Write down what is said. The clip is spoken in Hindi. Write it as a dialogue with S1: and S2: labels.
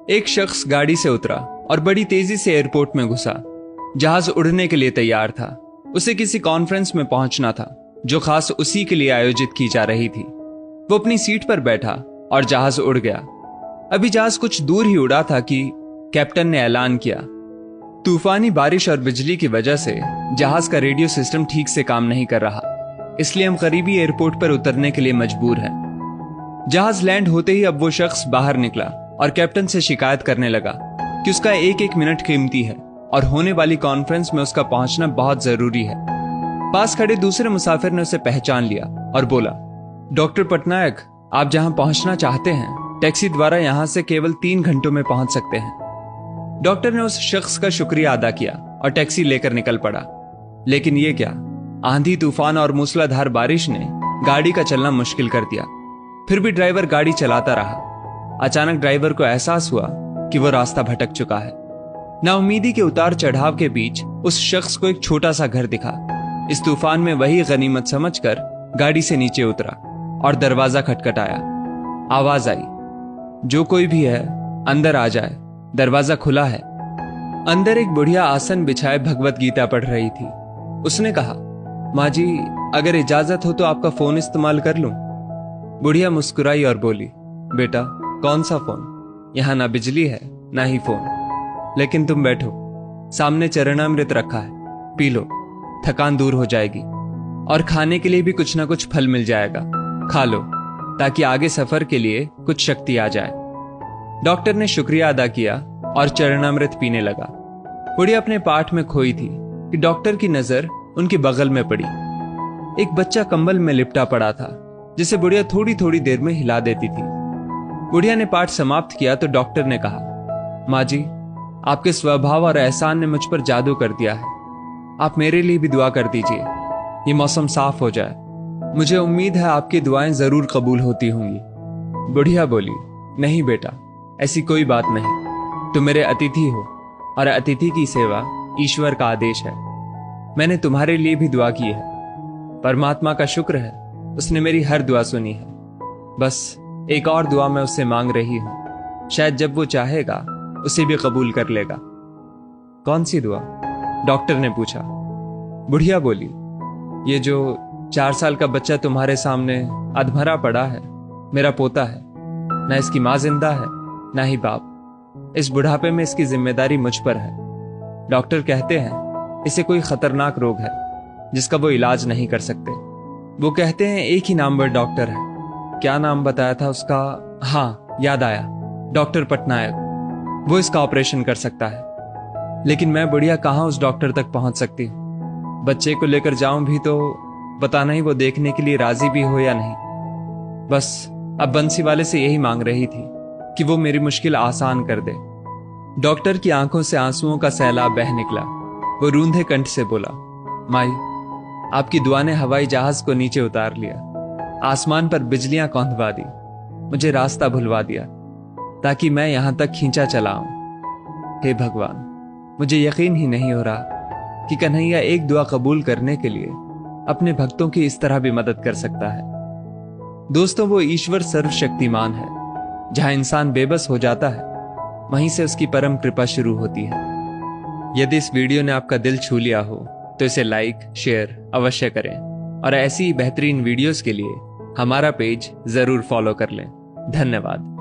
S1: एक शख्स गाड़ी से उतरा और बड़ी तेजी से एयरपोर्ट में घुसा। जहाज उड़ने के लिए तैयार था। उसे किसी कॉन्फ्रेंस में पहुंचना था जो खास उसी के लिए आयोजित की जा रही थी। वो अपनी सीट पर बैठा और जहाज उड़ गया। अभी जहाज कुछ दूर ही उड़ा था कि कैप्टन ने ऐलान किया, तूफानी बारिश और बिजली की वजह से जहाज का रेडियो सिस्टम ठीक से काम नहीं कर रहा, इसलिए हम करीबी एयरपोर्ट पर उतरने के लिए मजबूर हैं। जहाज लैंड होते ही अब वो शख्स बाहर निकला और कैप्टन से शिकायत करने लगा कि उसका एक एक मिनट कीमती है और होने वाली कॉन्फ्रेंस में उसका पहुंचना बहुत जरूरी है। पास खड़े दूसरे मुसाफिर ने उसे पहचान लिया और बोला, डॉक्टर पटनायक, आप जहां पहुंचना चाहते हैं टैक्सी द्वारा यहां से केवल 3 घंटों में पहुंच सकते हैं। डॉक्टर ने उस शख्स का शुक्रिया अदा किया और टैक्सी लेकर निकल पड़ा। लेकिन ये क्या, आंधी तूफान और मूसलाधार बारिश ने गाड़ी का चलना मुश्किल कर दिया। फिर भी ड्राइवर गाड़ी चलाता रहा। अचानक ड्राइवर को एहसास हुआ कि वो रास्ता भटक चुका है। नाउमीदी के उतार चढ़ाव के बीच उस शख्स को एक छोटा सा घर दिखा। इस तूफान में वही गनीमत समझकर गाड़ी से नीचे उतरा और दरवाजा खटखटाया। आवाज आई, जो कोई भी है अंदर आ जाए, दरवाजा खुला है। अंदर एक बुढ़िया आसन बिछाए भगवत गीता पढ़ रही थी। उसने कहा, माँ जी, अगर इजाजत हो तो आपका फोन इस्तेमाल कर लूं। बुढ़िया मुस्कुराई और बोली, बेटा, कौन सा फोन? यहां ना बिजली है ना ही फोन। लेकिन तुम बैठो, सामने चरणामृत रखा है, पी लो, थकान दूर हो जाएगी। और खाने के लिए भी कुछ ना कुछ फल मिल जाएगा, खा लो ताकि आगे सफर के लिए कुछ शक्ति आ जाए। डॉक्टर ने शुक्रिया अदा किया और चरणामृत पीने लगा। बुढ़िया अपने पाठ में खोई थी कि डॉक्टर की नजर उनके बगल में पड़ी। एक बच्चा कंबल में लिपटा पड़ा था जिसे बुढ़िया थोड़ी थोड़ी देर में हिला देती थी। बुढ़िया ने पाठ समाप्त किया तो डॉक्टर ने कहा, माँ जी, आपके स्वभाव और एहसान ने मुझ पर जादू कर दिया है। आप मेरे लिए भी दुआ कर दीजिए, ये मौसम साफ हो जाए। मुझे उम्मीद है आपकी दुआएं जरूर कबूल होती होंगी। बुढ़िया बोली, नहीं बेटा, ऐसी कोई बात नहीं। तुम मेरे अतिथि हो और अतिथि की सेवा ईश्वर का आदेश है। मैंने तुम्हारे लिए भी दुआ की है। परमात्मा का शुक्र है, उसने मेरी हर दुआ सुनी है। बस एक और दुआ मैं उससे मांग रही हूं, शायद जब वो चाहेगा उसे भी कबूल कर लेगा। कौन सी दुआ? डॉक्टर ने पूछा। बुढ़िया बोली, ये जो 4 साल का बच्चा तुम्हारे सामने अधमरा पड़ा है, मेरा पोता है। ना इसकी माँ जिंदा है ना ही बाप। इस बुढ़ापे में इसकी जिम्मेदारी मुझ पर है। डॉक्टर कहते हैं इसे कोई खतरनाक रोग है जिसका वो इलाज नहीं कर सकते। वो कहते हैं एक ही नामवर डॉक्टर है। क्या नाम बताया था उसका? हाँ, याद आया, डॉक्टर पटनायक। वो इसका ऑपरेशन कर सकता है। लेकिन मैं बुढ़िया कहाँ उस डॉक्टर तक पहुंच सकती हूँ? बच्चे को लेकर जाऊं भी तो पता नहीं वो देखने के लिए राजी भी हो या नहीं। बस अब बंसी वाले से यही मांग रही थी कि वो मेरी मुश्किल आसान कर दे। डॉक्टर की आंखों से आंसुओं का सैलाब बह निकला। वो रूंधे कंठ से बोला, माई, आपकी दुआ ने हवाई जहाज को नीचे उतार लिया, आसमान पर बिजलियां कौंधवा दी, मुझे रास्ता भुलवा दिया ताकि मैं यहां तक खींचा चला आऊं। हे भगवान, मुझे यकीन ही नहीं हो रहा कि कन्हैया एक दुआ कबूल करने के लिए अपने भक्तों की इस तरह भी मदद कर सकता है। दोस्तों, वो ईश्वर सर्वशक्तिमान है। जहां इंसान बेबस हो जाता है वहीं से उसकी परम कृपा शुरू होती है। यदि इस वीडियो ने आपका दिल छू लिया हो तो इसे लाइक शेयर अवश्य करें और ऐसी ही बेहतरीन वीडियोस के लिए हमारा पेज जरूर फॉलो कर लें। धन्यवाद।